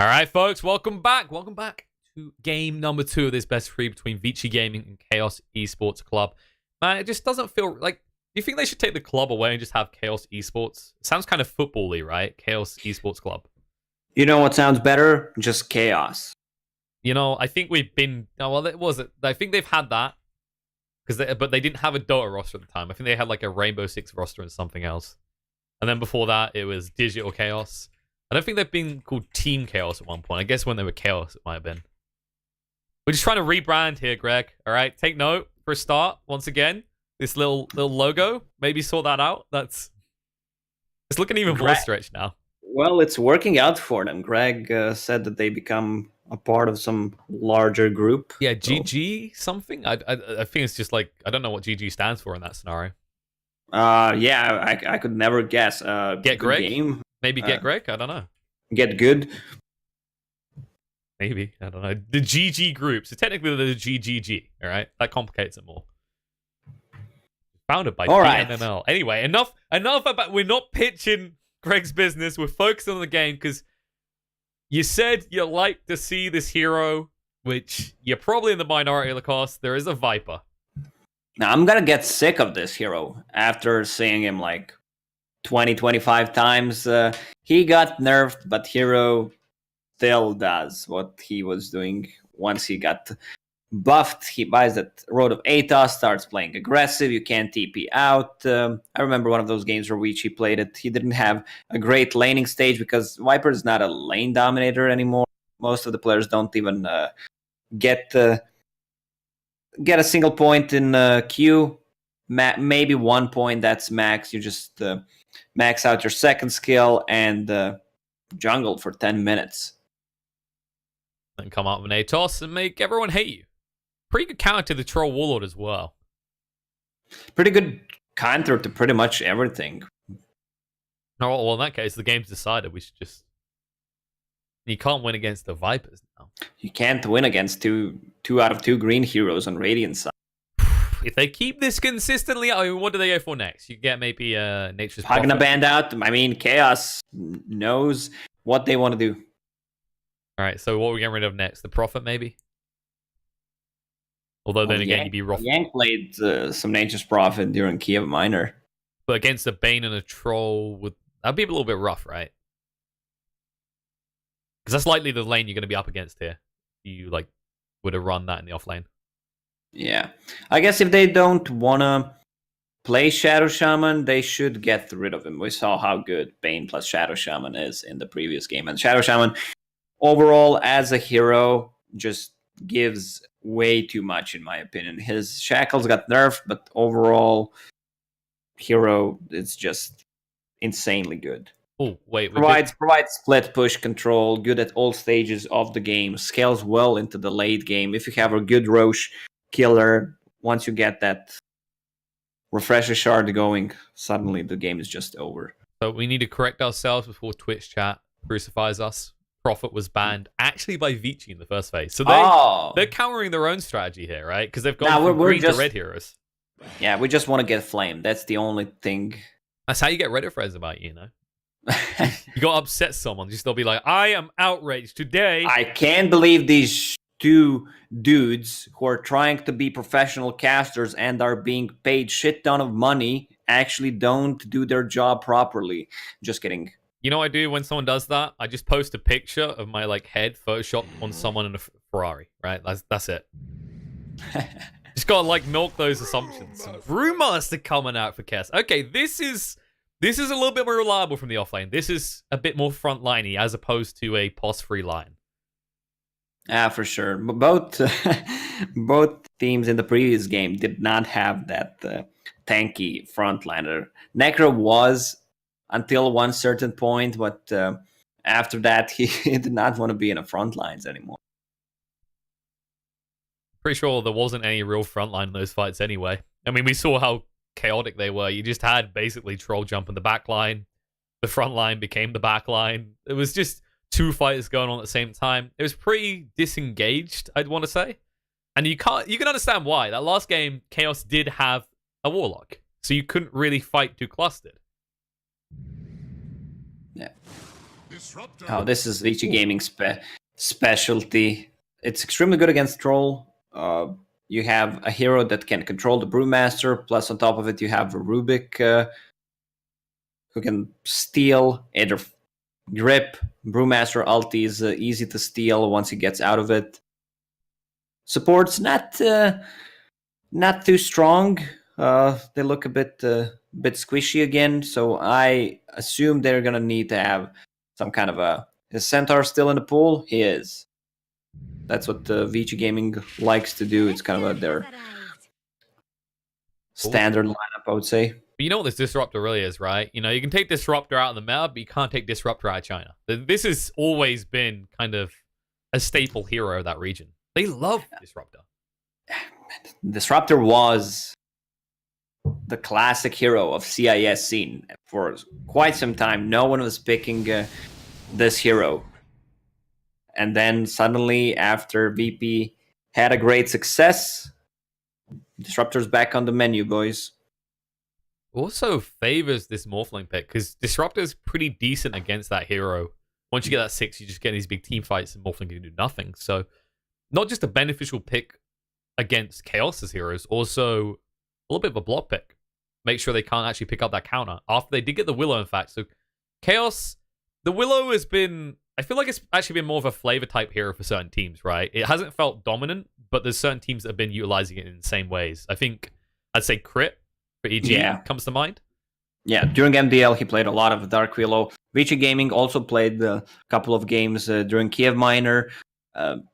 All right, folks, welcome back. Welcome back to game number 2 of this best three between Vici Gaming and Chaos Esports Club. Man, it just doesn't feel like... Do you think they should take the club away and just have Chaos Esports? It sounds kind of football-y, right? Chaos Esports Club. You know what sounds better? Just Chaos. You know, I think we've been... Oh, well, it was it. I think they've had that. But they didn't have a Dota roster at the time. I think they had like a Rainbow Six roster and something else. And then before that, it was Digital Chaos. I don't think they've been called Team Chaos at one point. I guess when they were Chaos, it might have been. We're just trying to rebrand here, Greg. All right, take note for a start. Once again, this little logo. Maybe sort that out. It's looking even more stretched now. Well, it's working out for them. Greg said that they become a part of some larger group. Yeah, GG something. I think it's just like I don't know what GG stands for in that scenario. Yeah, I could never guess. Get Greg. Game. Maybe get Greg? I don't know. Get good? Maybe. I don't know. The GG group. So technically they're the GGG, all right? That complicates it more. Founded by PNML. Anyway, enough about... We're not pitching Greg's business. We're focused on the game because you said you like to see this hero, which you're probably in the minority of the cost. There is a Viper. Now, I'm gonna get sick of this hero after seeing him like 20, 25 times. He got nerfed, but hero still does what he was doing. Once he got buffed, he buys that Road of Atos, starts playing aggressive. You can't TP out. I remember one of those games where Vici played it. He didn't have a great laning stage because Viper is not a lane dominator anymore. Most of the players don't even get a single point in queue. Maybe 1 point, that's max. You just max out your second skill and jungle for 10 minutes. And come out with an Atos and make everyone hate you. Pretty good counter to the Troll Warlord as well. Pretty good counter to pretty much everything. Oh, well, in that case, the game's decided. We should just... You can't win against the Vipers now. You can't win against two out of 2 green heroes on Radiant side. If they keep this consistently, I mean, what do they go for next? You get maybe Nature's Prophet. Prophet. Band out. I mean, Chaos knows what they want to do. All right, so what are we getting rid of next? The Prophet, maybe? Although then again, you'd be rough. Yang played some Nature's Prophet during Kiev Minor. But against a Bane and a Troll, that'd be a little bit rough, right? Because that's likely the lane you're going to be up against here. You would have run that in the off lane. Yeah. I guess if they don't want to play Shadow Shaman, they should get rid of him. We saw how good Bane plus Shadow Shaman is in the previous game. And Shadow Shaman, overall, as a hero, just gives way too much, in my opinion. His shackles got nerfed, but overall, hero is just insanely good. Oh, wait. Provides split push control, good at all stages of the game, scales well into the late game. If you have a good Roche killer, once you get that refresher shard going, suddenly the game is just over. So we need to correct ourselves before Twitch chat crucifies us. Prophet was banned actually by Vici in the first phase. So they're countering their own strategy here, right? Because they've gone from green to red heroes. Yeah, we just want to get flamed. That's the only thing. That's how you get Reddit friends about you know? You got to upset someone. Just they'll be like, I am outraged today. I can't believe these 2 dudes who are trying to be professional casters and are being paid shit ton of money actually don't do their job properly. Just kidding. You know what I do when someone does that? I just post a picture of my head photoshopped on someone in a Ferrari, right? That's it. Just gotta milk those assumptions. Rumors are coming out for Kess. Okay, this is a little bit more reliable from the offlane. This is a bit more frontliney as opposed to a pos-free line. Yeah, for sure. Both teams in the previous game did not have that tanky frontliner. Necro was until one certain point, but after that, he did not want to be in the front lines anymore. Pretty sure there wasn't any real front line in those fights anyway. I mean, we saw how chaotic they were. You just had basically Troll jump in the back line. The front line became the back line. It was just 2 fighters going on at the same time. It was pretty disengaged, I'd want to say. And you can understand why. That last game, Chaos did have a Warlock. So you couldn't really fight too clustered. Yeah. Oh, this is Vici Gaming specialty. It's extremely good against Troll. You have a hero that can control the Brewmaster, plus on top of it you have a Rubik who can steal either grip. Brewmaster ulti is easy to steal once he gets out of it. Support's not too strong. They look a bit squishy again, so I assume they're gonna need to have some kind of a... Is Centaur still in the pool? He is. That's what Vici Gaming likes to do. It's kind of their standard lineup, I would say. But you know what this Disruptor really is, right? You know, you can take Disruptor out of the meta, but you can't take Disruptor out of China. This has always been kind of a staple hero of that region. They love Disruptor. Disruptor was the classic hero of CIS scene for quite some time. No one was picking this hero. And then suddenly, after VP had a great success, Disruptor's back on the menu, boys. Also favors this Morphling pick, because Disruptor's pretty decent against that hero. Once you get that 6, you just get these big team fights and Morphling can do nothing. So, not just a beneficial pick against Chaos's heroes, also a little bit of a block pick. Make sure they can't actually pick up that counter. After they did get the Willow, in fact. So, Chaos, the Willow has been... I feel like it's actually been more of a flavor type hero for certain teams, right? It hasn't felt dominant, but there's certain teams that have been utilizing it in the same ways. I think I'd say Crit for EG comes to mind. Yeah, during MDL, he played a lot of Dark Willow. Vici Gaming also played a couple of games during Kiev Minor. I'm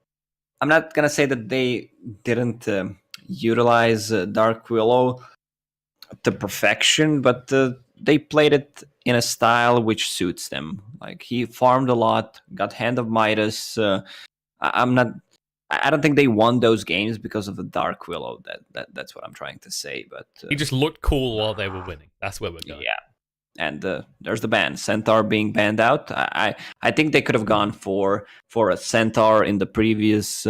not going to say that they didn't utilize Dark Willow to perfection, but they played it in a style which suits them. Like, he farmed a lot, got Hand of Midas. I don't think they won those games because of the Dark Willow. That's what I'm trying to say. But he just looked cool while they were winning. That's where we're going. Yeah, and there's the ban. Centaur being banned out. I think they could have gone for a Centaur in the previous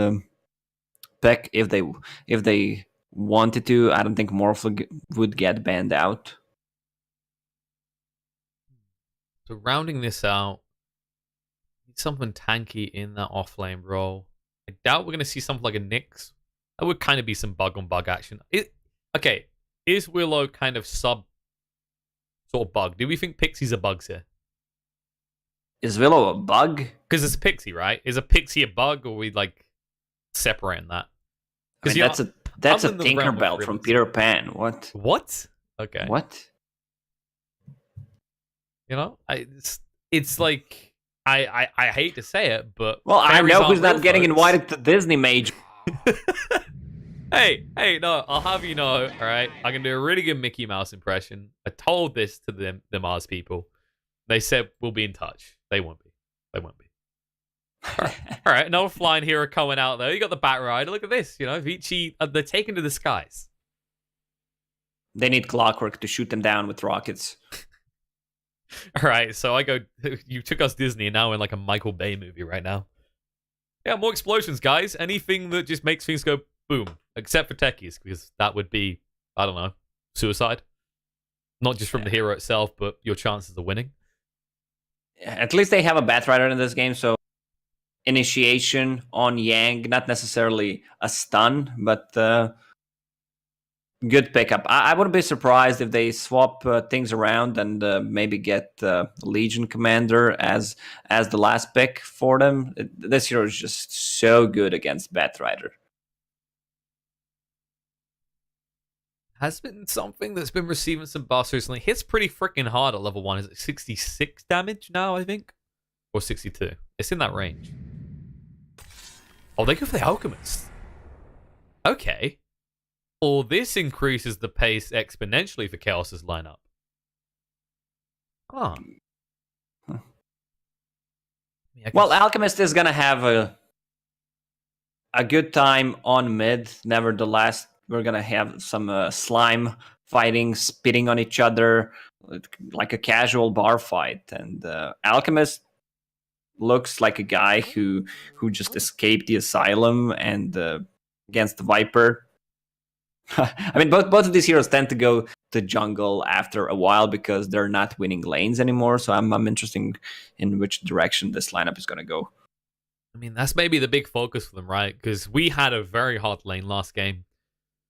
pick if they wanted to. I don't think Morphle would get banned out. So rounding this out, need something tanky in that off-lane role. I doubt we're going to see something like a Nyx. That would kind of be some bug-on-bug action. Okay, is Willow kind of sort of bug? Do we think Pixie's a bug here? Is Willow a bug? Because it's a Pixie, right? Is a Pixie a bug, or are we like separating that? I mean, that's a Tinkerbell from Peter Pan. What? What? Okay. What? You know, it's like I hate to say it, but I know who's not getting invited to Disney Mage. Hey, no, I'll have you know, all right? I can do a really good Mickey Mouse impression. I told this to the Mars people. They said we'll be in touch. They won't be. All right, another flying hero coming out there. You got the Bat Rider. Look at this. You know, Vici, they're taken to the skies. They need Clockwork to shoot them down with rockets. All right, so I go. You took us Disney, and now we're in like a Michael Bay movie right now. Yeah, more explosions, guys. Anything that just makes things go boom, except for techies, because that would be, I don't know, suicide. Not just from the hero itself, but your chances of winning. At least they have a Batrider in this game, so initiation on Yang, not necessarily a stun, but good pickup. I wouldn't be surprised if they swap things around and maybe get Legion Commander as the last pick for them. This hero is just so good against Batrider. Has been something that's been receiving some buffs recently. Hits pretty freaking hard at level 1. Is it 66 damage now, I think? Or 62? It's in that range. Oh, they go for the Alchemist. Okay. Well, this increases the pace exponentially for Chaos's lineup. Huh. Well, Alchemist is going to have a good time on mid. Nevertheless, we're going to have some slime fighting, spitting on each other, like a casual bar fight. And Alchemist looks like a guy who just escaped the asylum and against the Viper. I mean, both of these heroes tend to go the jungle after a while because they're not winning lanes anymore. So I'm interested in which direction this lineup is going to go. I mean, that's maybe the big focus for them, right? Because we had a very hard lane last game.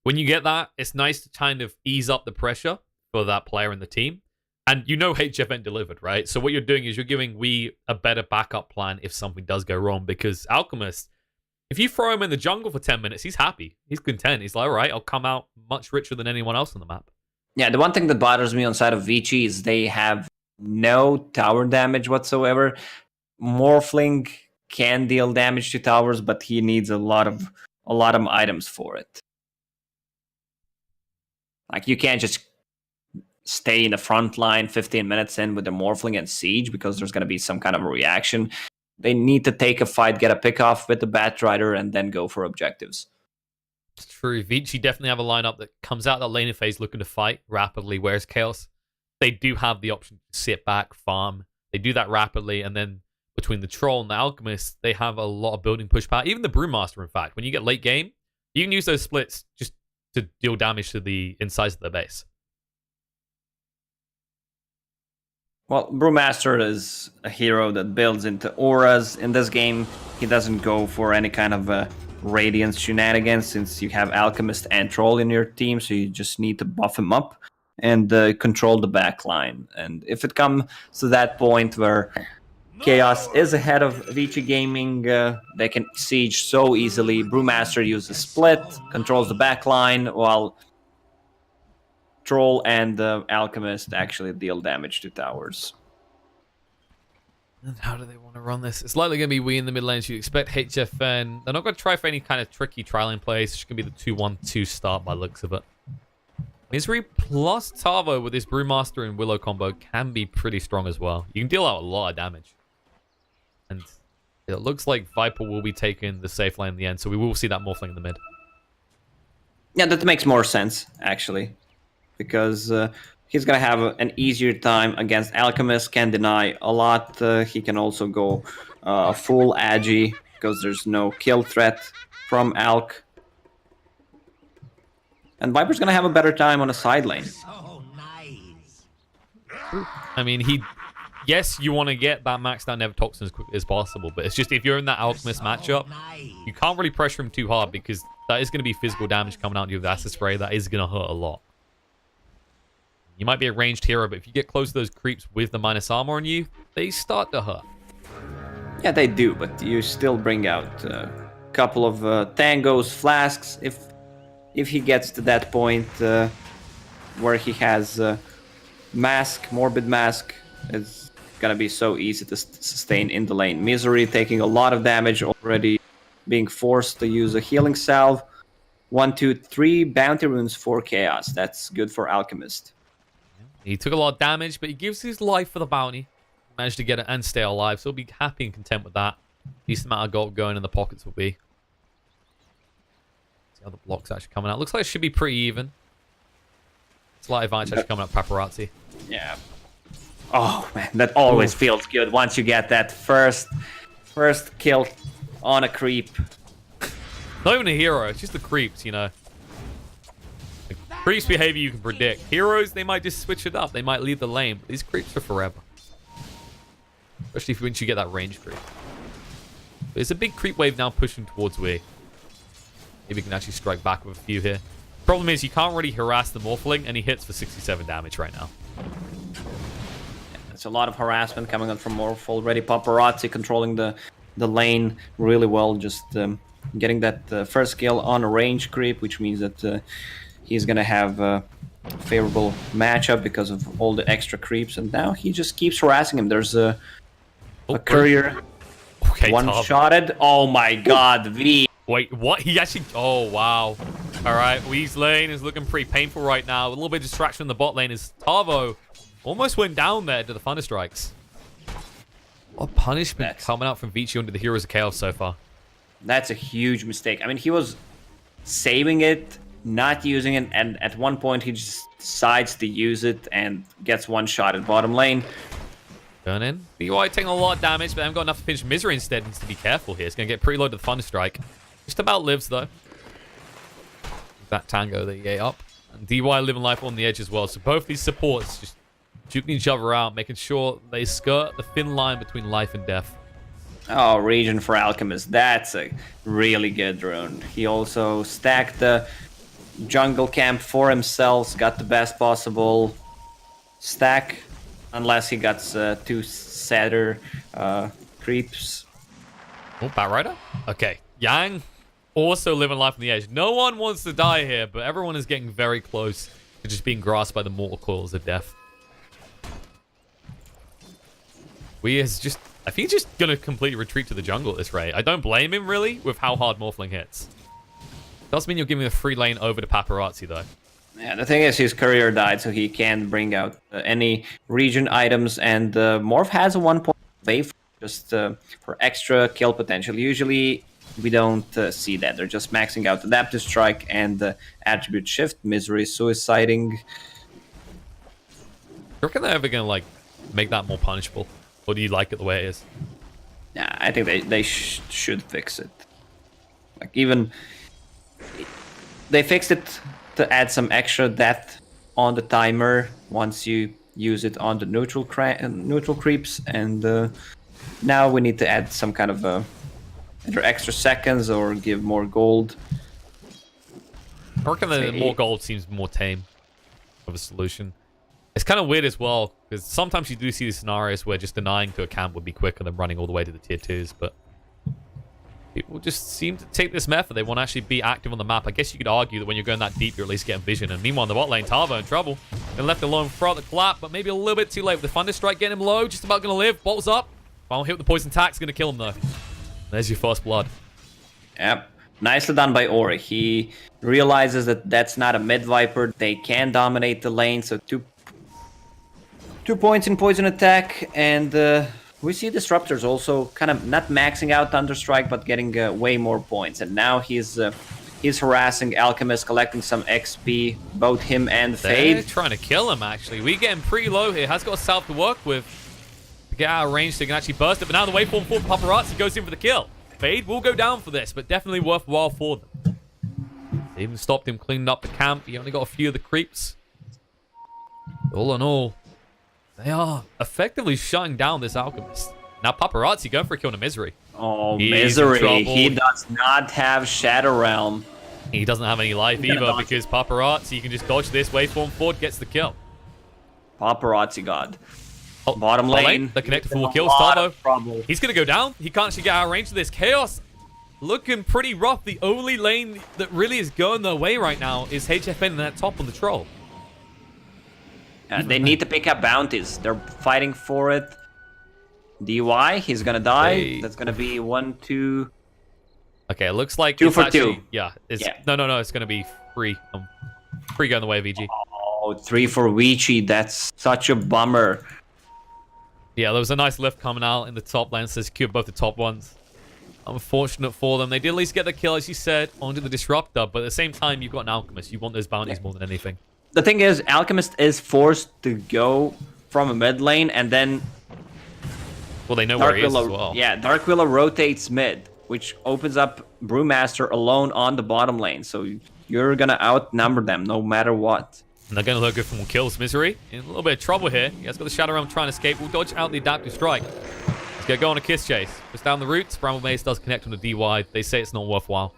When you get that, it's nice to kind of ease up the pressure for that player in the team. And you know HFN delivered, right? So what you're doing is you're giving we a better backup plan if something does go wrong. Because Alchemist, if you throw him in the jungle for 10 minutes, he's happy. He's content. He's like, all right, I'll come out much richer than anyone else on the map. Yeah, the one thing that bothers me on side of Vici is they have no tower damage whatsoever. Morphling can deal damage to towers, but he needs a lot of items for it. Like, you can't just stay in the front line 15 minutes in with the Morphling and Siege because there's going to be some kind of a reaction. They need to take a fight, get a pick off with the Batrider, and then go for objectives. It's true. Vici definitely have a lineup that comes out that laning phase looking to fight rapidly, whereas Chaos, they do have the option to sit back, farm. They do that rapidly, and then between the Troll and the Alchemist, they have a lot of building push power. Even the Brewmaster, in fact, when you get late game, you can use those splits just to deal damage to the insides of the base. Well, Brewmaster is a hero that builds into auras. In this game, he doesn't go for any kind of Radiance shenanigans since you have Alchemist and Troll in your team, so you just need to buff him up and control the back line. And if it comes to that point where Chaos is ahead of Vici Gaming, they can siege so easily. Brewmaster uses split, controls the back line, while Troll and Alchemist actually deal damage to towers. And how do they want to run this? It's likely going to be we in the mid lane. So you expect HFN. They're not going to try for any kind of tricky trialing plays. It's going to be the 2-1-2 start by looks of it. Misery plus Tavo with this Brewmaster and Willow combo can be pretty strong as well. You can deal out a lot of damage. And it looks like Viper will be taking the safe lane in the end. So we will see that Morphling in the mid. Yeah, that makes more sense, actually. Because he's going to have an easier time against Alchemist, can deny a lot. He can also go full Agi because there's no kill threat from Alk. And Viper's going to have a better time on a side lane. So nice. I mean, yes, you want to get that maxed out Never-Toxin as quick as possible, but it's just if you're in that Alchemist matchup, you can't really pressure him too hard because that is going to be physical damage coming out of you with Acid Spray. That is going to hurt a lot. You might be a ranged hero, but if you get close to those creeps with the minus armor on you, they start to hurt. Yeah, they do, but you still bring out a couple of tangos, flasks. If he gets to that point where he has Mask, Morbid Mask, it's gonna be so easy to sustain in the lane. Misery taking a lot of damage already, being forced to use a healing salve. 1, 2, 3 bounty runes for Chaos. That's good for Alchemist. He took a lot of damage, but he gives his life for the bounty. Managed to get it and stay alive, so he'll be happy and content with that. Decent amount of gold going in the pockets will be. See how the blocks actually coming out. Looks like it should be pretty even. Slight advantage actually coming up paparazzi. Yeah. Oh man, that always feels good once you get that first kill on a creep. Not even a hero, it's just the creeps, you know. The creeps' behavior you can predict. Heroes, they might just switch it up. They might leave the lane, but these creeps are forever. Especially once you get that range creep. There's a big creep wave now pushing towards we. Maybe we can actually strike back with a few here. Problem is, you can't really harass the Morphling, and he hits for 67 damage right now. It's a lot of harassment coming out from Morph already. Paparazzi controlling the lane really well, just getting that first kill on a range creep, which means that he's going to have a favorable matchup because of all the extra creeps, and now he just keeps harassing him. There's a courier. Okay, one-shotted. Oh my god, V. Wait, what? He actually... Oh, wow. All right, Wee's lane is looking pretty painful right now. A little bit of distraction in the bot lane as Tavo almost went down there to the Thunder Strikes. What punishment coming out from Vici under the Heroes of Chaos so far. That's a huge mistake. I mean, he was saving it, not using it, and at one point he just decides to use it and gets one shot at bottom lane. Turn in. BY taking a lot of damage, but they haven't got enough to finish. Misery instead needs to be careful here. It's going to get pretty low to the Thunder Strike. Just about lives, though. That tango that he ate up. And DY living life on the edge as well. So both these supports just juking each other out, making sure they skirt the thin line between life and death. Oh, region for Alchemist. That's a really good rune. He also stacked the jungle camp for himself, got the best possible stack, unless he got 2 Satyr creeps. Oh, Bat Rider? Okay. Yang also living life on the edge. No one wants to die here, but everyone is getting very close to just being grasped by the mortal coils of death. I think he's just going to completely retreat to the jungle at this rate. I don't blame him, really, with how hard Morphling hits. Does mean you're giving a free lane over to Paparazzi, though. Yeah, the thing is, his courier died, so he can't bring out any region items, and Morph has a 1 point wave just for extra kill potential. Usually, we don't see that. They're just maxing out Adaptive Strike and Attribute Shift, Misery, Suiciding. You reckon they're ever going to, like, make that more punishable? Or do you like it the way it is? Yeah, I think they should fix it. Like, even... They fixed it to add some extra death on the timer once you use it on the neutral creeps, and now we need to add some kind of either extra seconds or give more gold. I reckon that more gold seems more tame of a solution. It's kind of weird as well, because sometimes you do see these scenarios where just denying to a camp would be quicker than running all the way to the tier 2s, but people just seem to take this method. They want to actually be active on the map. I guess you could argue that when you're going that deep, you're at least getting vision. And meanwhile, in the bot lane, Tavo in trouble. Been left alone throughout the clap, but maybe a little bit too late with the Thunder Strike getting him low. Just about going to live. Bolts up. Final hit with the poison tax. Going to kill him, though. There's your first blood. Yep. Nicely done by Ori. He realizes that that's not a mid Viper. They can dominate the lane, so 2 points in poison attack, and we see Disruptors also kind of not maxing out Thunderstrike, but getting way more points. And now he's harassing Alchemist, collecting some XP, both him and Fade. They're trying to kill him, actually. We getting pretty low here. Has got South to work with to get out of range so he can actually burst it. But now the waveform for Paparazzi goes in for the kill. Fade will go down for this, but definitely worthwhile for them. They even stopped him cleaning up the camp. He only got a few of the creeps. All in all, they are effectively shutting down this Alchemist. Now Paparazzi going for a kill in Misery. Oh, Misery. He does not have Shadow Realm. He doesn't have any life either because Paparazzi can just dodge this waveform forward, gets the kill. Paparazzi God. Oh, bottom lane. The connector for kills. Tavo. He's going to go down. He can't actually get out of range of this. Chaos looking pretty rough. The only lane that really is going their way right now is HFN and that top on the troll. They need to pick up bounties. They're fighting for it. DY, he's gonna die. Hey. That's gonna be 1, 2. Okay, it looks like 2 it's for actually, 2. Yeah, it's Yeah. No. It's gonna be 3. 3 going the way of VG. Oh, 3 for Vici. That's such a bummer. Yeah, there was a nice lift coming out in the top lane, so secured both the top ones. Unfortunate for them. They did at least get the kill, as you said, onto the Disruptor, but at the same time, you've got an Alchemist. You want those bounties more than anything. The thing is, Alchemist is forced to go from a mid lane, and then Well, they know where he is as well. Yeah, Dark Willow rotates mid, which opens up Brewmaster alone on the bottom lane. So you're gonna outnumber them no matter what. And they're going to look good for more kills. Misery in a little bit of trouble here. He has got the Shadow Realm trying to escape. We'll dodge out the Adaptive Strike. He's going to go on a Kiss Chase. Just down the roots. Bramble Maze does connect on the DY. They say it's not worthwhile.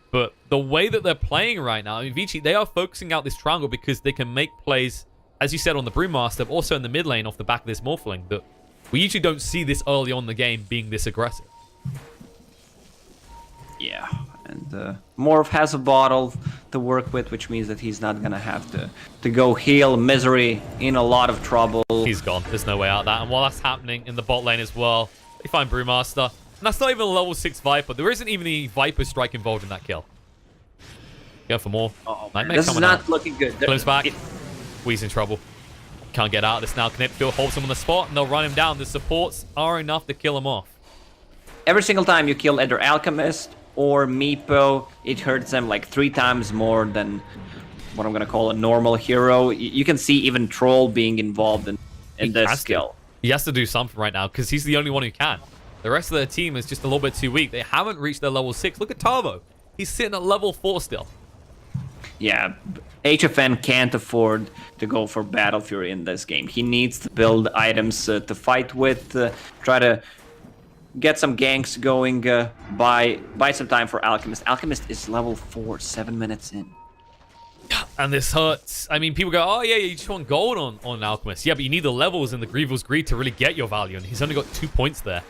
But the way that they're playing right now, I mean, Vici, they are focusing out this triangle because they can make plays, as you said, on the Brewmaster, but also in the mid lane off the back of this Morphling. That we usually don't see this early on in the game being this aggressive. Yeah, and Morph has a bottle to work with, which means that he's not gonna have to go heal. Misery in a lot of trouble. He's gone. There's no way out of that. And while that's happening in the bot lane as well, they find Brewmaster. And that's not even a level 6 Viper. There isn't even a Viper strike involved in that kill. Go for more. Nightmare this is not looking good. Glimpse back. Wee's in trouble. Can't get out of this now. Connectfield holds him on the spot, and they'll run him down. The supports are enough to kill him off. Every single time you kill either Alchemist or Meepo, it hurts them like 3 times more than what I'm gonna call a normal hero. You can see even Troll being involved in this skill. He has to do something right now because he's the only one who can. The rest of their team is just a little bit too weak. They haven't reached their level 6. Look at Tavo. He's sitting at level 4 still. Yeah, HFN can't afford to go for Battle Fury in this game. He needs to build items to fight with, try to get some ganks going, buy some time for Alchemist. Alchemist is level 4, 7 minutes in. And this hurts. I mean, people go, oh yeah, you just want gold on Alchemist. Yeah, but you need the levels in the Grieval's Greed to really get your value, and he's only got 2 points there.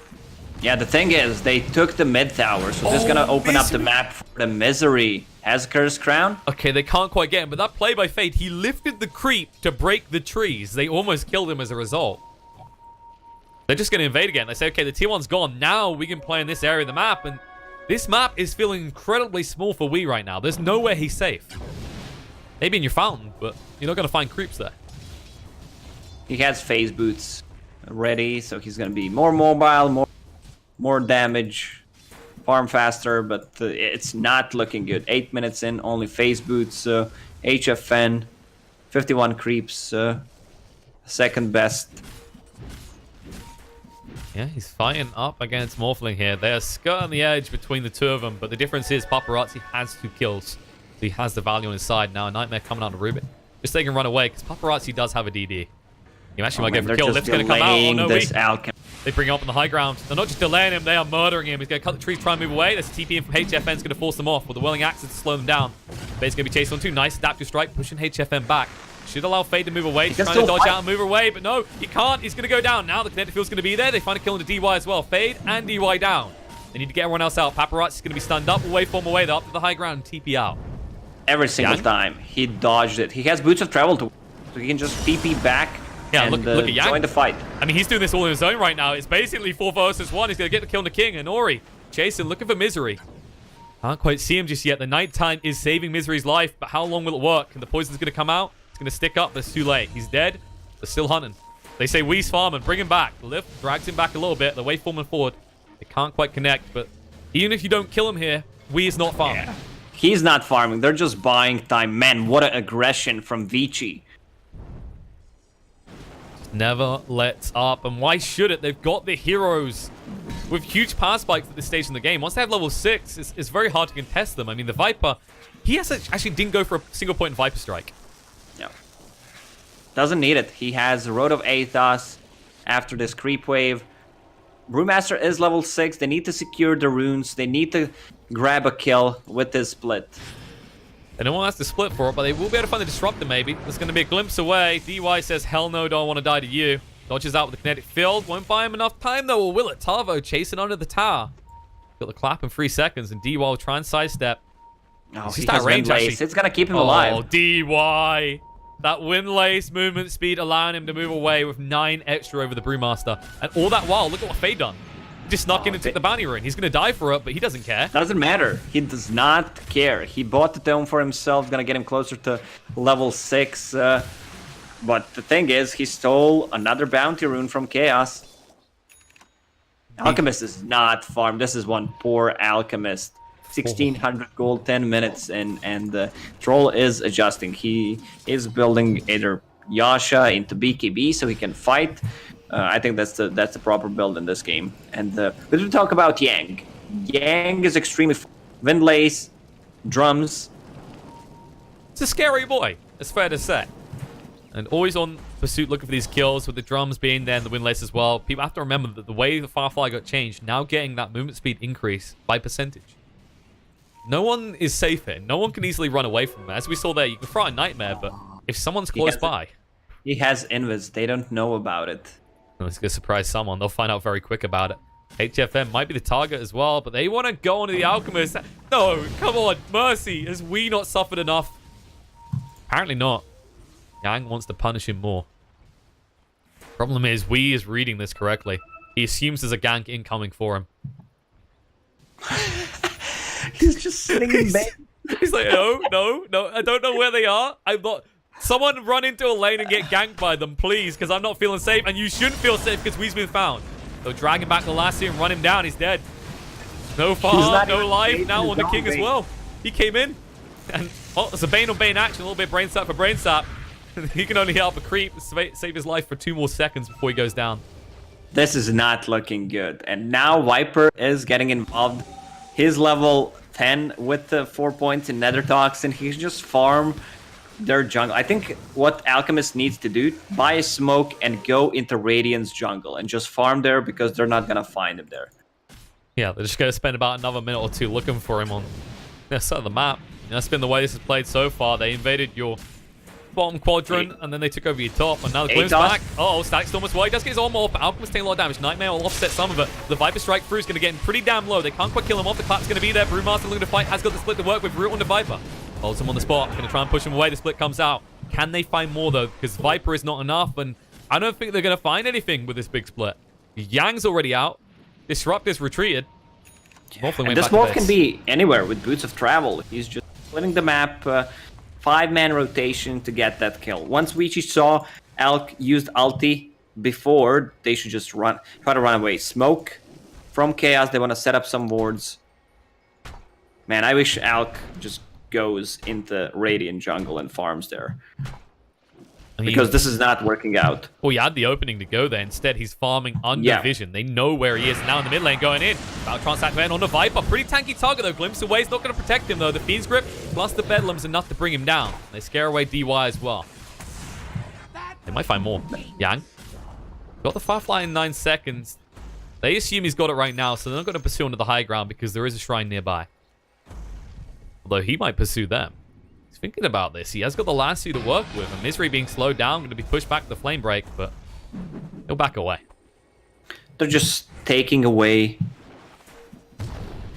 Yeah, the thing is, they took the mid tower, so this is gonna open up the map for the Misery. Has Curse Crown? Okay, they can't quite get him, but that play by Fade, he lifted the creep to break the trees. They almost killed him as a result. They're just gonna invade again. They say, okay, the tier 1's gone. Now we can play in this area of the map, and this map is feeling incredibly small for Wii right now. There's nowhere he's safe. Maybe in your fountain, but you're not gonna find creeps there. He has phase boots ready, so he's gonna be more mobile, more damage, farm faster, but it's not looking good. 8 minutes in, only phase boots, HFN, 51 creeps, second best. Yeah, he's fighting up against Morphling here. They're skirting the edge between the two of them, but the difference is Paparazzi has 2 kills. So he has the value on his side now. Nightmare coming out of Rubik. Just so they can run away, because Paparazzi does have a DD. You actually might get for kill. Lift's going to come out. Oh, no, they bring him up on the high ground. They're not just delaying him, they are murdering him. He's going to cut the trees, try and move away. There's a TP in from HFN, is going to force them off with the Willing Axes to slow them down. Fade's going to be chased on 2. Nice adaptive strike, pushing HFN back. Should allow Fade to move away. He's trying to dodge out and move away, but no, he can't. He's going to go down. Now the kinetic field's going to be there. They find a kill into DY as well. Fade and DY down. They need to get everyone else out. Paparazzi's going to be stunned up. Away, form away. They're up to the high ground and TP out. Every single time he dodged it. He has Boots of Travel to, so he can just TP back. Yeah, and, look at Yang. Join the fight. I mean, he's doing this all in his own right now. It's basically 4 versus 1. He's going to get the kill on the King. And Ori chasing, looking for Misery. Can't quite see him just yet. The nighttime is saving Misery's life, but how long will it work? And the poison's going to come out. It's going to stick up, but it's too late. He's dead. They're still hunting. They say Wee's farming. Bring him back. Lift drags him back a little bit. The way forming forward. They can't quite connect, but even if you don't kill him here, Wee is not farming. Yeah. He's not farming. They're just buying time. Man, what an aggression from Vici. Never lets up. And why should it? They've got the heroes with huge power spikes at this stage in the game. Once they have level 6, it's very hard to contest them. I mean, the Viper, he actually didn't go for a single point in Viper Strike. Yeah. Doesn't need it. He has Road of Aethos after this creep wave. Brewmaster is level 6. They need to secure the runes. They need to grab a kill with this split. And no one has to split for it, but they will be able to find the Disruptor maybe. There's going to be a glimpse away. DY says, hell no, don't want to die to you. Dodges out with the kinetic field. Won't buy him enough time though, or will it? Tavo chasing under the tower. Got the clap in 3 seconds, and DY will try and sidestep. Oh, he has Windlace. It's going to keep him alive. Oh, DY. That Windlace movement speed allowing him to move away with 9 extra over the Brewmaster. And all that while, look at what Fade done. He just snuck in and took the bounty rune. He's going to die for it, but he doesn't care. Doesn't matter. He does not care. He bought the tome for himself. Going to get him closer to level 6. But the thing is, he stole another bounty rune from Chaos. Alchemist is not farmed. This is one poor Alchemist. 1600 gold, 10 minutes, and the Troll is adjusting. He is building either Yasha into BKB so he can fight. I think that's the proper build in this game. And but we talk about Yang. Yang is extremely Windlace, drums. It's a scary boy, it's fair to say. And always on pursuit looking for these kills with the drums being there and the Windlace as well. People have to remember that the way the Firefly got changed, now getting that movement speed increase by percentage. No one is safe here. No one can easily run away from him. As we saw there, you can throw a Nightmare, but if someone's close by... He has Invis. They don't know about it. It's going to surprise someone. They'll find out very quick about it. HFM might be the target as well, but they want to go onto the Alchemist. No, come on. Mercy. Has we not suffered enough? Apparently not. Yang wants to punish him more. Problem is, Wee is reading this correctly. He assumes there's a gank incoming for him. He's just sitting in bed. He's like, no. I don't know where they are. I'm not... Someone run into a lane and get ganked by them, please, because I'm not feeling safe. And you shouldn't feel safe because Wee's been found. They'll drag him back to Lassie and run him down. He's dead. No farm, no life. Now on the King as well. He came in. And it's a Bane on Bane action. A little bit brain sap for brain sap. He can only help a creep, save his life for 2 more seconds before he goes down. This is not looking good. And now Viper is getting involved. His level 10 with the 4 points in Nether Toxin. He can just farm their jungle. I think what Alchemist needs to do, buy a smoke and go into Radiant's jungle and just farm there because they're not gonna find him there. Yeah, they're just going to spend about another minute or two looking for him on their side of the map. And that's been the way this has played so far. They invaded your bottom quadrant, and then they took over your top, and now the Glimpse back. Uh-oh, Static Storm as well. He does get his armor off, but Alchemist taking a lot of damage. Nightmare will offset some of it. The Viper Strike through is going to get him pretty damn low. They can't quite kill him off. The clap's going to be there. Brewmaster looking to fight. Has got the split to work with. Root on the Viper. Holds him on the spot. Going to try and push him away. The split comes out. Can they find more, though? Because Viper is not enough, and I don't think they're going to find anything with this big split. Yang's already out. Disrupt is retreated. And this wolf can be anywhere with Boots of Travel. He's just splitting the map, 5-man rotation to get that kill. Once Vici saw Alk used ulti before, they should just try to run away. Smoke from Chaos, they want to set up some wards. Man, I wish Alk just goes into Radiant jungle and farms there. Because this is not working out. Well, he had the opening to go there. Instead, he's farming under vision. They know where he is. Now in the mid lane going in. About Transact Man on the Viper. Pretty tanky target, though. Glimpse away is not going to protect him, though. The Fiend's Grip plus the Bedlam's enough to bring him down. They scare away DY as well. They might find more. Yang. Got the Firefly in 9 seconds. They assume he's got it right now, so they're not going to pursue onto the high ground because there is a shrine nearby. Although he might pursue them. Thinking about this, he has got the last two to work with, and Misery being slowed down, going to be pushed back to the flame break, but he'll back away. They're just taking away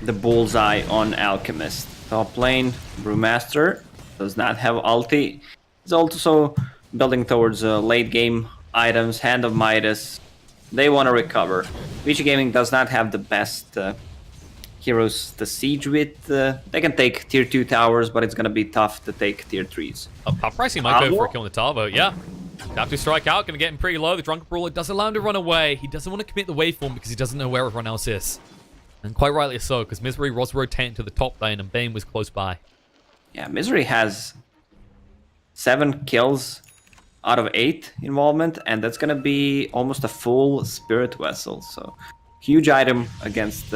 the bullseye on Alchemist. Top lane, Brewmaster does not have ulti. He's also building towards late game items, Hand of Midas. They want to recover. Vici Gaming does not have the best heroes to siege with. They can take tier 2 towers, but it's going to be tough to take tier 3s. Pop Pricing might go for a kill on the Tavo, yeah. Have to strike out, going to get him pretty low. The Drunken Brawler does allow him to run away. He doesn't want to commit the waveform because he doesn't know where everyone else is. And quite rightly so, because Misery was rotating to the top lane and Bane was close by. Yeah, Misery has 7 kills out of 8 involvement, and that's going to be almost a full Spirit Vessel. So, huge item against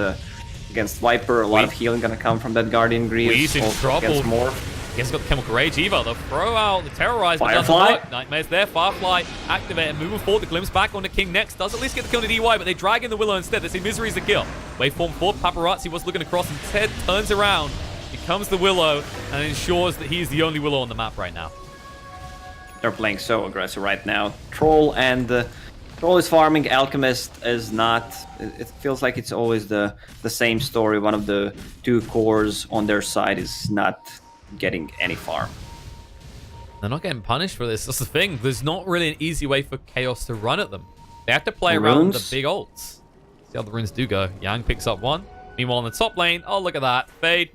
Viper. A lot of healing going to come from that Guardian Greaves. He's in trouble. He has got the Chemical Rage Evo. They'll throw out the Terrorize, but doesn't work. Nightmare's there. Firefly activate and moving forward. The Glimpse back on the King next. Does at least get the kill on the DY, but they drag in the Willow instead. They say Misery's the kill. Waveform forward. Paparazzi was looking across. Instead, turns around. Becomes the Willow and ensures that he's the only Willow on the map right now. They're playing so aggressive right now. Troll and Troll is farming. Alchemist is not. It feels like it's always the same story. One of the 2 cores on their side is not getting any farm. They're not getting punished for this. That's the thing. There's not really an easy way for Chaos to run at them. They have to play around the big ults. See how the runes do go. Yang picks up one. Meanwhile, in the top lane, oh, look at that. Fade.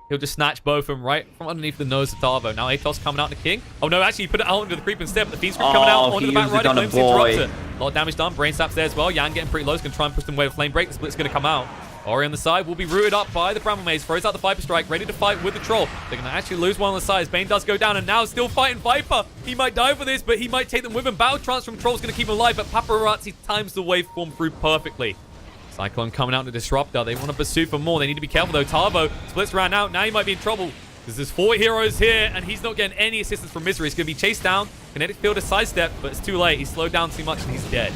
He'll just snatch both of them right from underneath the nose of Tavo. Now Atos coming out to King. Oh no, actually he put it out into the creep instead, but the Fiend's Grip coming out onto the back right. Glimpse interrupts it. A lot of damage done. Brain Sap's there as well. Yang getting pretty low. He's going to try and push them away with Flame Break. The split's going to come out. Ori on the side will be rooted up by the Bramble Maze. Throws out the Viper Strike, ready to fight with the Troll. They're going to actually lose one on the side as Bane does go down, and now still fighting Viper. He might die for this, but he might take them with him. Battle Trance from Troll's going to keep him alive, but Paparazzi times the waveform through perfectly. Cyclone coming out to Disruptor. They want to pursue for more. They need to be careful though. Tavo splits ran out. Now he might be in trouble because there's 4 heroes here and he's not getting any assistance from Misery. He's going to be chased down. Kinetic Field to sidestep, but it's too late. He's slowed down too much and he's dead.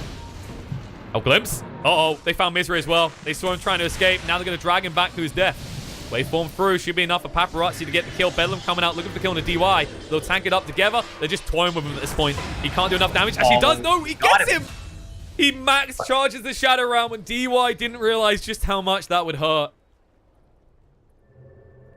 Oh, Glimpse. Uh-oh. They found Misery as well. They saw him trying to escape. Now they're going to drag him back to his death. Waveform through. Should be enough for Paparazzi to get the kill. Bedlam coming out looking for the kill on the DY. They'll tank it up together. They're just toying with him at this point. He can't do enough damage. Actually, he does. No, he gets him. He max charges the Shadow Round when DY didn't realize just how much that would hurt.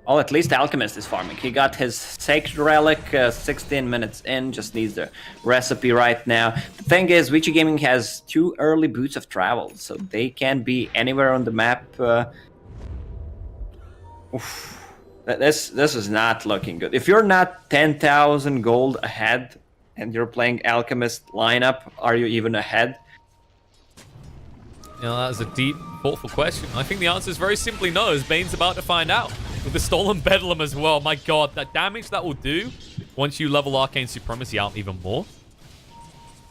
Oh, at least Alchemist is farming. He got his Sacred Relic 16 minutes in, just needs the recipe right now. The thing is, Vici Gaming has 2 early Boots of Travel, so they can be anywhere on the map. This is not looking good. If you're not 10,000 gold ahead and you're playing Alchemist lineup, are you even ahead? You know, that is a deep, thoughtful question. I think the answer is very simply no, as Bane's about to find out. With the Stolen Bedlam as well. My god, that damage that will do once you level Arcane Supremacy out even more.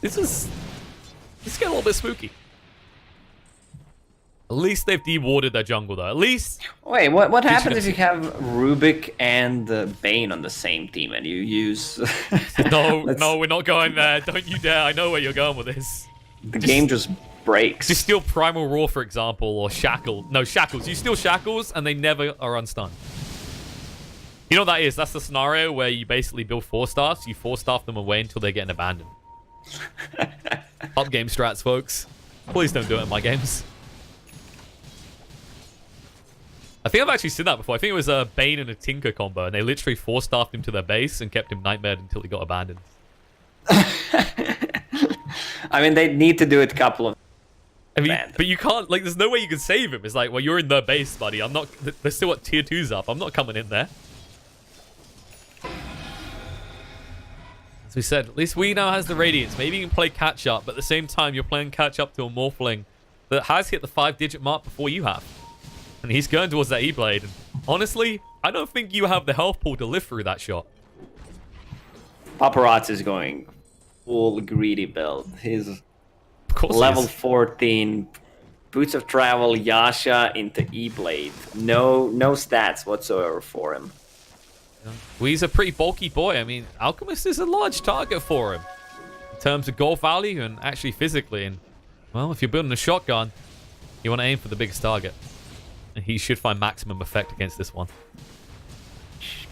This is getting a little bit spooky. At least they've dewarded their jungle, though. At least... Wait, what Vici happens if can you have Rubik and Bane on the same team and you use... No, we're not going there. Don't you dare. I know where you're going with this. The game just breaks. Just steal Primal Roar, for example, or Shackle. No, Shackles. You steal Shackles, and they never are unstunned. You know what that is? That's the scenario where you basically build 4-staffs. You 4-staff them away until they're getting abandoned. Up game strats, folks. Please don't do it in my games. I think I've actually seen that before. I think it was a Bane and a Tinker combo, and they literally 4-staffed him to their base and kept him nightmared until he got abandoned. I mean, they need to do it a couple of... I mean, but you can't, like, there's no way you can save him. It's like, well, you're in their base, buddy. I'm not, they're still at tier 2s up. I'm not coming in there. As we said, at least we now has the Radiance. Maybe you can play catch up, but at the same time, you're playing catch up to a Morphling that has hit the 5-digit mark before you have. And he's going towards that E-Blade. And honestly, I don't think you have the health pool to live through that shot. Paparazzi is going full greedy build. He's Of course level he is. 14, Boots of Travel, Yasha into E-Blade. No stats whatsoever for him. Well, he's a pretty bulky boy. I mean, Alchemist is a large target for him in terms of gold value and actually physically. And, well, if you're building a shotgun, you want to aim for the biggest target. And he should find maximum effect against this one.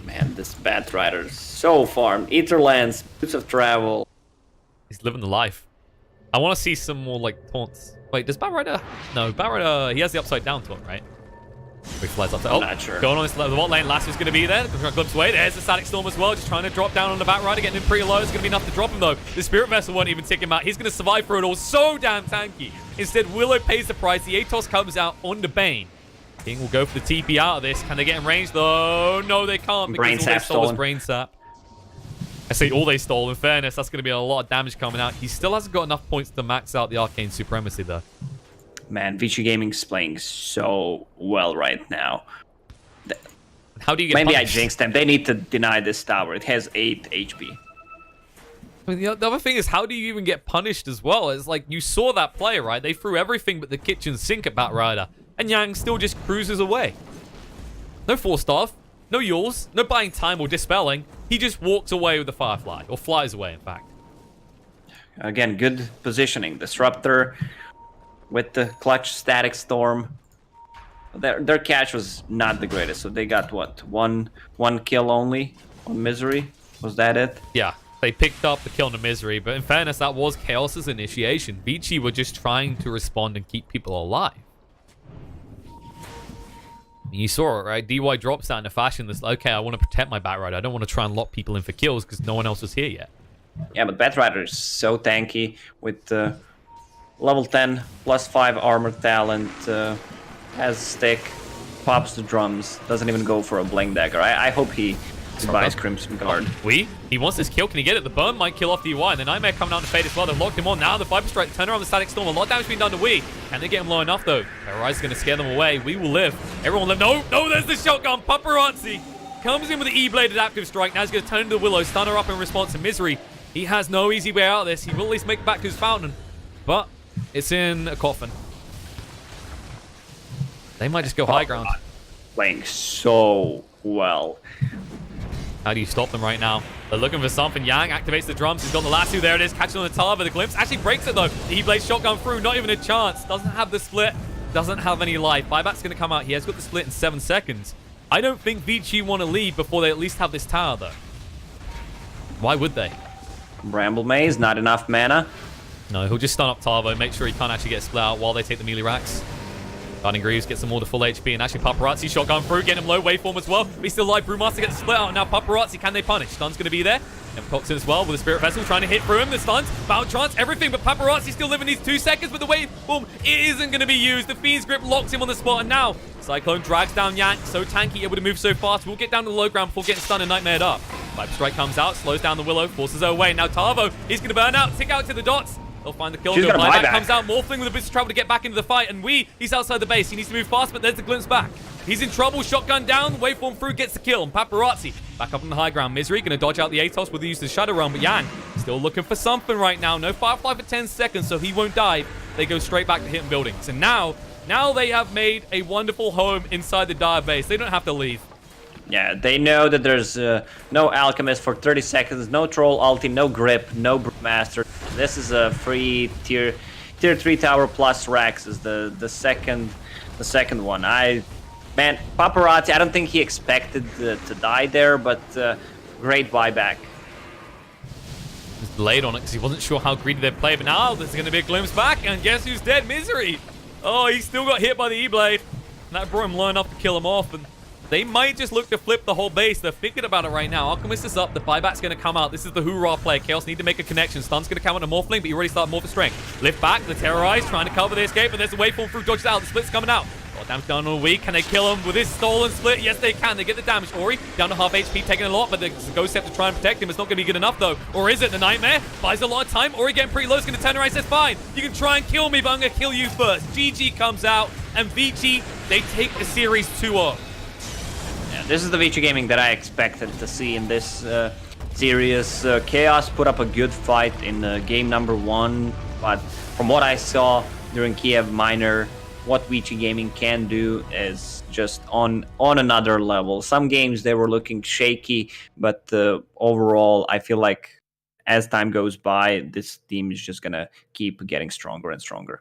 Man, this Bat Rider is so farmed. Etherlands, Boots of Travel. He's living the life. I want to see some more, like, taunts. Wait, does Batrider... No, Batrider... He has the upside down taunt, right? He flies up. I'm not sure. Going on the bot lane. Lasso's going to be there. Glimpse away. There's the Static Storm as well. Just trying to drop down on the Batrider. Getting him pretty low. It's going to be enough to drop him, though. The Spirit Vessel won't even take him out. He's going to survive through it all. So damn tanky. Instead, Willow pays the price. The Atos comes out on the Bane. King will go for the TP out of this. Can they get in range, though? No, they can't. Because Brain all they Sap stole was stolen. Brain Sap. I say all they stole. In fairness, that's going to be a lot of damage coming out. He still hasn't got enough points to max out the Arcane Supremacy, though. Man, Vici Gaming's playing so well right now. How do you get Maybe punished? I jinxed them. They need to deny this tower. It has 8 HP. I mean, the other thing is, how do you even get punished as well? It's like, you saw that play, right? They threw everything but the kitchen sink at Batrider, and Yang still just cruises away. No Force Staff, no Yules, no buying time or dispelling. He just walks away with the Firefly, or flies away, in fact. Again, good positioning. Disruptor with the clutch Static Storm. Their catch was not the greatest, so they got what? One kill only on Misery? Was that it? Yeah, they picked up the kill in the Misery, but in fairness, that was Chaos's initiation. Vici were just trying to respond and keep people alive. You saw it, right? DY drops that in a fashion that's, okay, I want to protect my Batrider. I don't want to try and lock people in for kills because no one else was here yet. Yeah, but Batrider is so tanky with level 10 plus 5 armor talent, has stick, pops the drums, doesn't even go for a Blink Dagger. I hope he buys Crimson Guard. He wants this kill. Can he get it? The burn might kill off DY, and the Nightmare coming out to fade as well. They've locked him on now. The Viper Strike, turn around the Static Storm. A lot of damage being done to Wii. Can they get him low enough, though? Rise is going to scare them away. We will live. Everyone live. No, there's the shotgun. Paparazzi comes in with the E-Bladed Active Strike. Now he's going to turn into the Willow, stun her up in response to Misery. He has no easy way out of this. He will at least make it back to his fountain, but it's in a coffin. They might just go high ground. Playing so well. How do you stop them right now? They're looking for something. Yang activates the drums. He's got the lasso. There it is. Catching on the Tava. The glimpse actually breaks it, though. The E-Blade shotgun through. Not even a chance. Doesn't have the split. Doesn't have any life. Buyback's going to come out. He has got the split in 7 seconds. I don't think Vici want to leave before they at least have this tower, though. Why would they? Bramble Maze, not enough mana. No, he'll just stun up Tavo, make sure he can't actually get split out while they take the melee racks. Guarding Greaves gets some more to full HP, and actually Paparazzi shotgun through, getting him low waveform as well. But he's still alive. Brewmaster gets the split out. Now Paparazzi, can they punish? Stun's going to be there. And Coxon as well with the Spirit Vessel trying to hit through him. The stuns, Bound Trance, everything, but Paparazzi still living these 2 seconds, but the waveform, it isn't going to be used. The Fiend's Grip locks him on the spot, and now Cyclone drags down Yank. So tanky, able to move so fast. We'll get down to the low ground before getting stunned and nightmared up. Viper Strike comes out, slows down the Willow, forces her away. Now Tavo, he's going to burn out, tick out to the dots. They'll find the kill. She's gonna Buyback buyback. comes out, Morphling with a bit of trouble to get back into the fight, and he's outside the base. He needs to move fast, but there's the glimpse back. He's in trouble, shotgun down, waveform through, gets the kill. And Paparazzi back up on the high ground. Misery gonna dodge out the Atos with the use of the Shadow Realm, but Yang still looking for something right now. No Firefly for 10 seconds, so he won't die. They go straight back to hitting buildings. And now Now they have made a wonderful home inside the Dire base. They don't have to leave. Yeah, they know that there's no Alchemist for 30 seconds, no Troll ulti, no Grip, no Brewmaster. This is a free tier 3 tower plus Rex is the second one. Man, Paparazzi, I don't think he expected to die there, but great buyback. He was delayed on it because he wasn't sure how greedy they'd play, but now there's going to be a glimpse back, and guess who's dead? Misery! Oh, he still got hit by the E-Blade, and that brought him low enough to kill him off, and they might just look to flip the whole base. They're thinking about it right now. Alchemist is up. The buyback's going to come out. This is the hoorah play. Chaos need to make a connection. Stun's going to come out to Morphling, but you already started Morph strength. Lift back. The Terrorize trying to cover the escape, and there's a waveform through. Dodges out. The split's coming out. Got damage down on a weak. Can they kill him with his stolen split? Yes, they can. They get the damage. Ori down to half HP, taking a lot, but the Ghost Step to try and protect him. It's not going to be good enough, though. Or is it? The Nightmare buys a lot of time. Ori getting pretty low. Is going to turn around and says, fine, you can try and kill me, but I'm going to kill you first. GG comes out, and Vici, they take the series 2-0. Yeah, this is the Vici gaming that I expected to see in this series. Chaos put up a good fight in game number 1, but from what I saw during Kiev Minor, what Vici gaming can do is just on another level. Some games they were looking shaky, but overall, I feel like as time goes by, this team is just gonna keep getting stronger and stronger.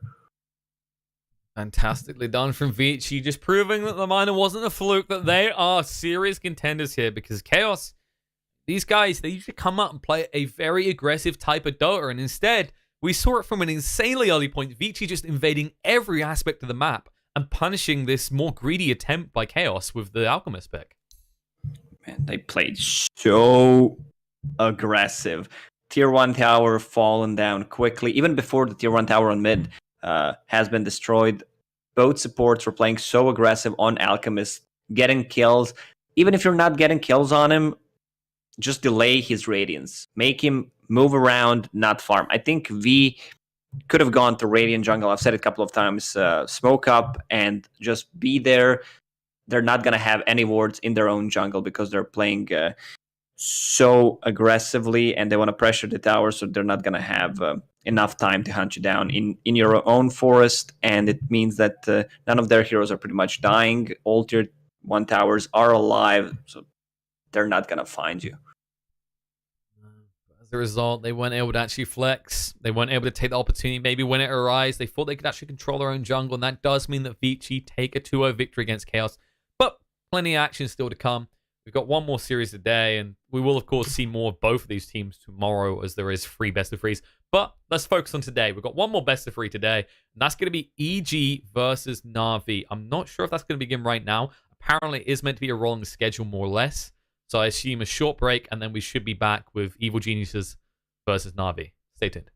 Fantastically done from Vici, just proving that the minor wasn't a fluke, that they are serious contenders here, because Chaos, these guys, they usually come out and play a very aggressive type of Dota, and instead, we saw it from an insanely early point, Vici just invading every aspect of the map and punishing this more greedy attempt by Chaos with the Alchemist pick. Man, they played so aggressive. Tier 1 tower fallen down quickly, even before the Tier 1 tower on mid has been destroyed. Both supports were playing so aggressive on Alchemist, getting kills. Even if you're not getting kills on him, just delay his Radiance. Make him move around, not farm. I think V could have gone to Radiant jungle. I've said it a couple of times. Smoke up and just be there. They're not going to have any wards in their own jungle because they're playing so aggressively and they want to pressure the tower, so they're not going to have enough time to hunt you down in your own forest. And it means that none of their heroes are pretty much dying. All tier 1 towers are alive, so they're not going to find you. As a result, they weren't able to actually flex. They weren't able to take the opportunity maybe when it arrives. They thought they could actually control their own jungle, and that does mean that Vici take a 2-0 victory against Chaos. But plenty of action still to come. We've got one more series today, and we will, of course, see more of both of these teams tomorrow as there is 3 best-of-3s. But let's focus on today. We've got one more best-of-3 today, and that's going to be EG versus Na'Vi. I'm not sure if that's going to begin right now. Apparently, it is meant to be a rolling schedule, more or less. So I assume a short break, and then we should be back with Evil Geniuses versus Na'Vi. Stay tuned.